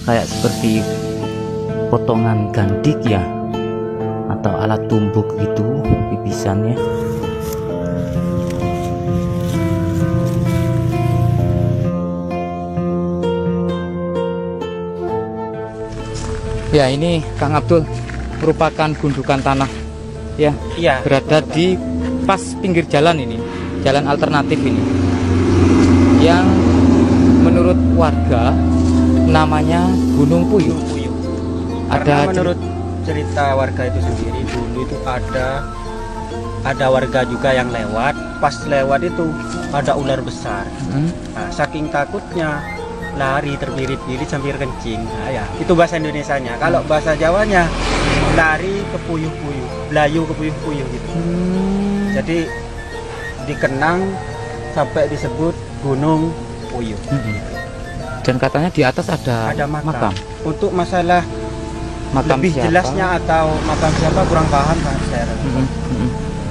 kayak seperti potongan gandik ya, atau alat tumbuk gitu pipisannya. Ya, ini Kang Abdul merupakan gundukan tanah ya, Iya, berada di pas pinggir jalan ini, jalan alternatif ini, yang menurut warga namanya Gunung Puyuh. Karena menurut cerita warga itu sendiri, dulu itu ada warga juga yang lewat, pas lewat itu ada ular besar. Nah, saking takutnya lari terbirit-birit sambil kencing. Nah, ya, itu bahasa Indonesianya. Kalau bahasa Jawanya lari ke puyuh-puyuh, belayu ke puyuh-puyuh gitu. Jadi dikenang sampai disebut Gunung Puyuh. Dan katanya di atas ada makam. Untuk masalah Makam lebih siapa? jelasnya atau makam siapa kurang paham kan saya.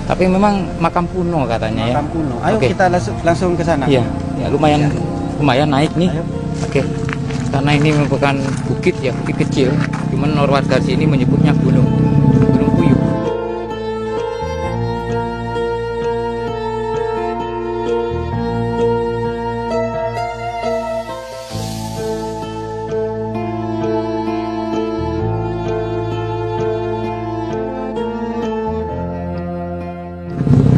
Tapi memang makam kuno katanya ya. Makam kuno. Ayo Oke. kita langsung ke sana. Iya, ya lumayan naik nih. Ayo. Oke. Karena ini merupakan bukit ya, bukit kecil. Cuman warga sini menyebutnya Gunung Puyuh.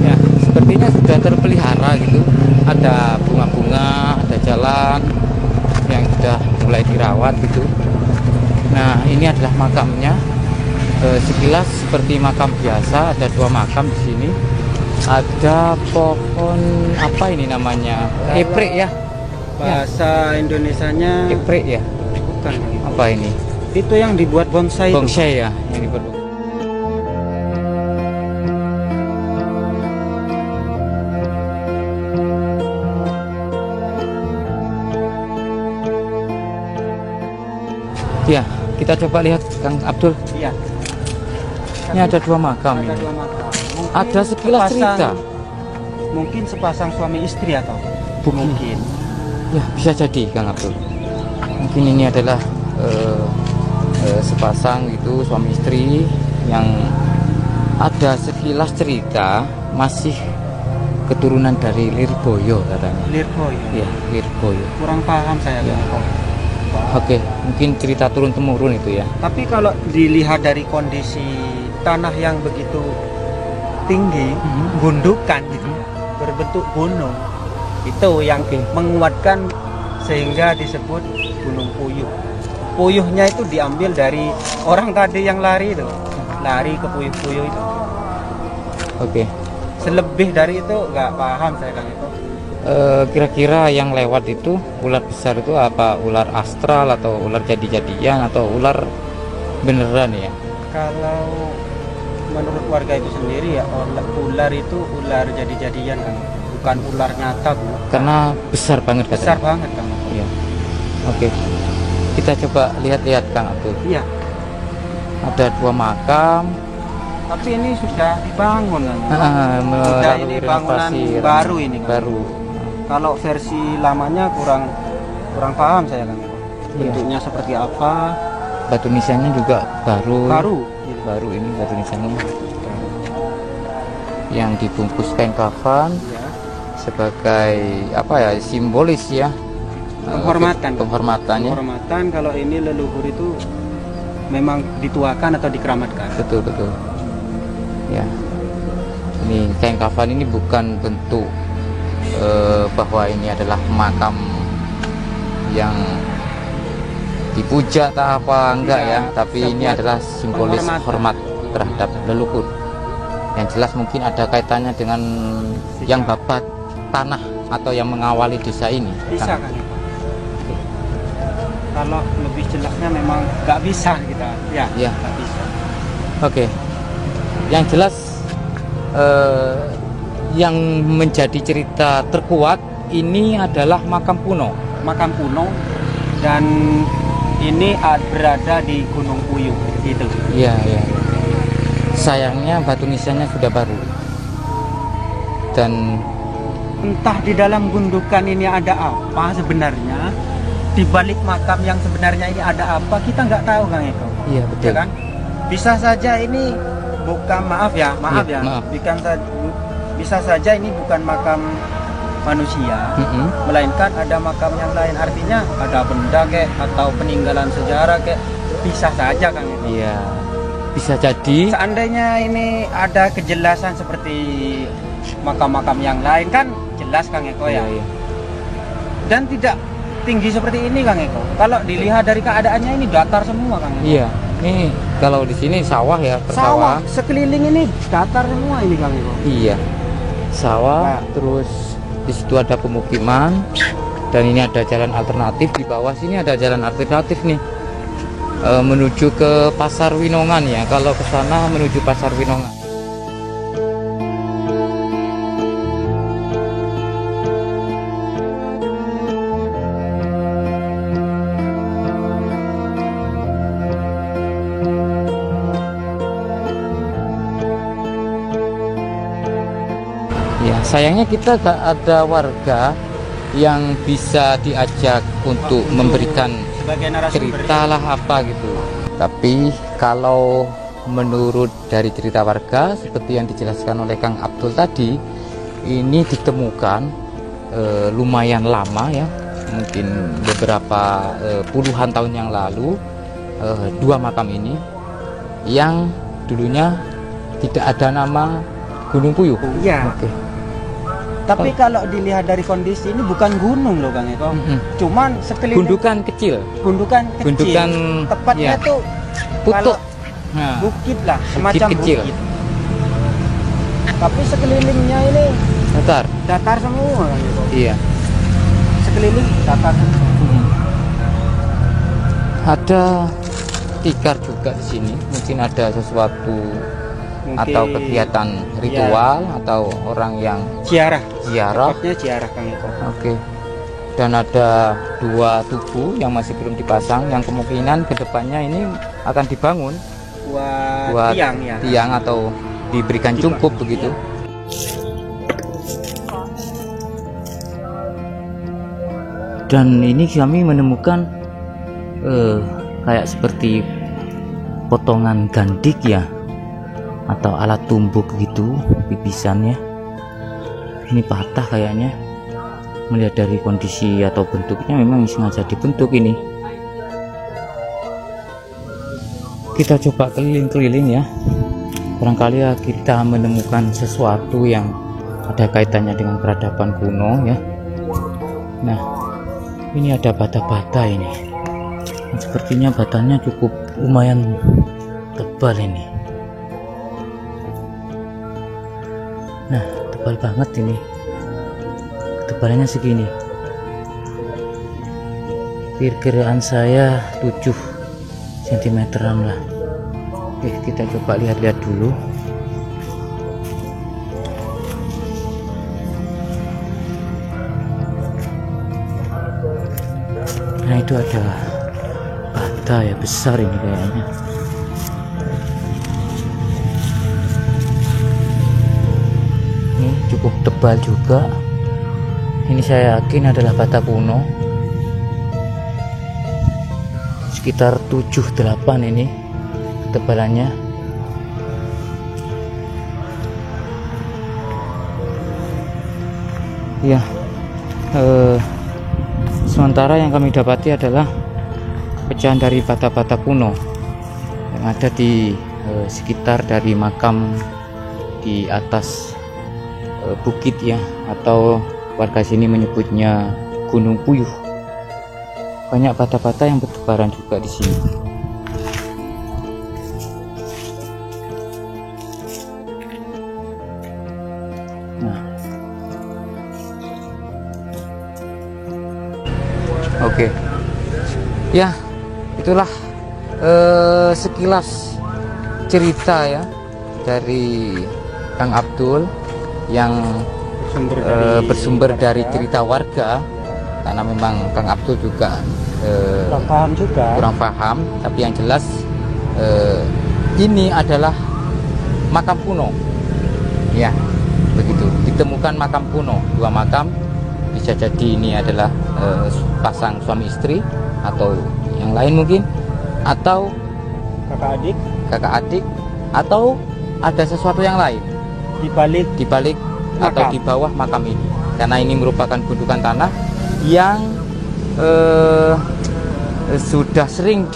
Ya, sepertinya sudah terpelihara gitu. Ada bunga-bunga, ada jalan yang sudah mulai dirawat gitu. Nah, ini adalah makamnya. Sekilas seperti makam biasa, ada dua makam di sini. Ada pohon apa ini namanya? Eprek ya. Bahasa Indonesianya Eprek ya. bukan gitu. Apa ini? Itu yang dibuat bonsai. Bonsai ya, yang dibuat. Ya, kita coba lihat Kang Abdul. Iya. Ini ada dua makam Ada ini. dua makam. Ada sekilas cerita. Mungkin sepasang suami istri atau Mungkin. Ya, bisa jadi Kang Abdul. Mungkin ini adalah sepasang gitu suami istri yang ada sekilas cerita masih keturunan dari Lirboyo katanya. Lirboyo. Ya, Lirboyo. Kurang paham saya. Ya. Bang. Oke, mungkin cerita turun temurun itu ya. Tapi kalau dilihat dari kondisi tanah yang begitu tinggi, gundukan gitu, berbentuk gunung, itu yang menguatkan sehingga disebut Gunung Puyuh. Puyuhnya itu diambil dari orang tadi yang lari itu, lari ke puyuh-puyuh itu. Oke. Selebih dari itu nggak paham saya kan itu. Kira-kira yang lewat itu ular besar itu apa? Ular astral atau ular jadi-jadian atau ular beneran ya? Kalau menurut warga itu sendiri ya, ular itu ular jadi-jadian kan, bukan ular nyata bu. Karena besar banget katanya. Besar banget kan. Iya. Oke. Kita coba lihat-lihat Kang Abdul. Iya. Ada dua makam. Tapi ini sudah dibangun kan. Sudah Melalui ini bangunan renovasi baru ini kan. baru. Kalau versi lamanya kurang paham saya kan. Bentuknya seperti apa? Batu nisannya juga baru. Baru. Ini batu nisannya. Yang dibungkus kain kafan Ya. sebagai apa ya? Simbolis ya. Penghormatan. Penghormatannya. Penghormatan kalau ini leluhur itu memang dituakan atau dikeramatkan. Betul. Ya. Ini kain kafan ini bukan bentuk bahwa ini adalah makam yang dipuja tak apa enggak ya, tapi ini adalah simbolis hormat terhadap leluhur. Yang jelas mungkin ada kaitannya dengan yang babat tanah atau yang mengawali desa ini. Bisa kan? Kalau lebih jelasnya memang nggak bisa kita. Ya. Nggak bisa. Oke. Yang jelas yang menjadi cerita terkuat ini adalah makam kuno. Makam kuno dan ini berada di Gunung Puyuh gitu. Iya. Sayangnya batu nisannya sudah baru. Dan entah di dalam gundukan ini ada apa sebenarnya, di balik makam yang sebenarnya ini ada apa, kita nggak tahu Kang Eko. Iya betul. Ya kan? Bisa saja ini bukan, maaf ya, Iya, maaf. Bisa saja ini bukan makam manusia, melainkan ada makam yang lain. Artinya ada benda kek atau peninggalan sejarah kek, bisa saja Kang Eko. Iya, bisa jadi. Seandainya ini ada kejelasan seperti makam-makam yang lain kan jelas Kang Eko ya. Iya. Dan tidak tinggi seperti ini Kang Eko. Kalau dilihat dari keadaannya ini datar semua Kang Eko. Iya, ini kalau di sini sawah ya, Sawah persawahan. sekeliling ini datar semua ini Kang Eko. Iya, sawah. Nah. Terus di situ ada pemukiman dan ini ada jalan alternatif. Di bawah sini ada jalan alternatif nih, menuju ke Pasar Winongan ya. Kalau ke sana menuju Pasar Winongan. Ya, sayangnya kita gak ada warga yang bisa diajak untuk memberikan Sebagai narasumber. cerita lah apa gitu. Tapi kalau menurut dari cerita warga seperti yang dijelaskan oleh Kang Abdul tadi, ini ditemukan lumayan lama ya, mungkin beberapa puluhan tahun yang lalu, dua makam ini yang dulunya tidak ada nama Gunung Puyuh. Iya. Oke. Tapi kalau dilihat dari kondisi ini bukan gunung loh Kang Eko. Cuman sekeliling Gundukan kecil, gundukan kecil. gundukan, Tepatnya ya, tuh putuk. kalau Nah, bukit lah, semacam kecil. bukit. Tapi sekelilingnya ini datar. datar semua Kang Eko. Iya. Sekeliling datar semua. Ada tikar juga di sini. Mungkin ada sesuatu atau kegiatan ritual atau orang yang Ziarah. ziarah. Tepatnya ziarah Kang Eko. Oke. Dan ada dua tugu yang masih belum dipasang, yang kemungkinan kedepannya ini akan dibangun Buat tiang ya. tiang atau diberikan cungkup begitu. Dan ini kami menemukan kayak seperti potongan gandik ya, atau alat tumbuk gitu, pipisannya ini patah kayaknya. Melihat dari kondisi atau bentuknya memang sengaja dibentuk ini. Kita coba keliling-keliling ya, barangkali ya kita menemukan sesuatu yang ada kaitannya dengan peradaban kuno ya. Nah, ini ada bata-bata ini. Sepertinya batanya cukup lumayan tebal ini. Nah, tebal banget ini. Ketebalannya segini. Perkiraan saya 7 cm-an lah. Oke, kita coba lihat-lihat dulu. Nah, itu ada bata ya, besar ini kayaknya. Ini cukup tebal juga. Ini saya yakin adalah bata kuno, sekitar 7-8 ini ketebalannya. Ya, sementara yang kami dapati adalah pecahan dari bata-bata kuno yang ada di sekitar dari makam di atas bukit ya, atau warga sini menyebutnya Gunung Puyuh. Banyak bata-bata yang bertebaran juga di sini. Nah, oke. Ya, itulah sekilas cerita ya dari Kang Abdul yang bersumber dari cerita warga, karena memang Kang Abdul juga kurang paham, tapi yang jelas ini adalah makam kuno ya, begitu. Ditemukan makam kuno, dua makam bisa jadi ini adalah pasang suami istri atau yang lain mungkin, atau kakak adik, atau ada sesuatu yang lain di balik atau di bawah makam ini, karena ini merupakan gundukan tanah yang sudah sering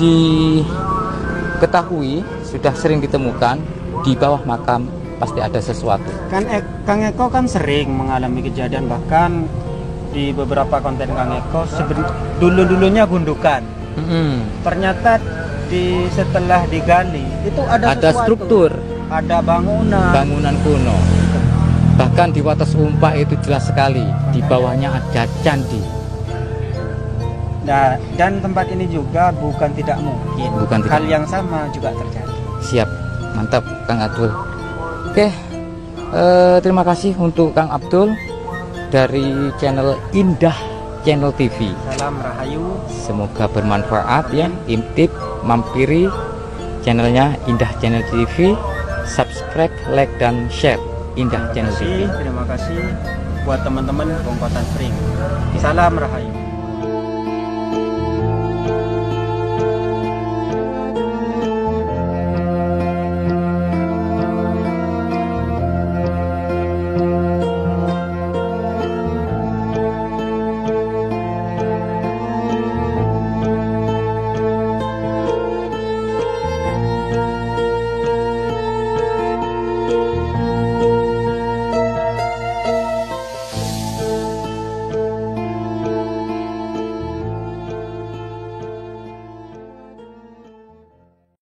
diketahui, sudah sering ditemukan di bawah makam pasti ada sesuatu. Kan Kang Eko kan sering mengalami kejadian, bahkan di beberapa konten Kang Eko dulunya gundukan. Ternyata setelah digali itu ada sesuatu, struktur, ada bangunan kuno. Bahkan di Wates Umpak itu jelas sekali di bawahnya ada candi. Nah, dan tempat ini juga bukan tidak mungkin hal yang sama juga terjadi. Siap, mantap Kang Abdul. Oke, terima kasih untuk Kang Abdul dari channel Indah Channel TV. Salam Rahayu. Semoga bermanfaat ya. Intip mampiri channelnya Indah Channel TV, subscribe, like, dan share Indah Channel TV. Terima kasih buat teman-teman Bongkotan Spring. Salam Rahayu.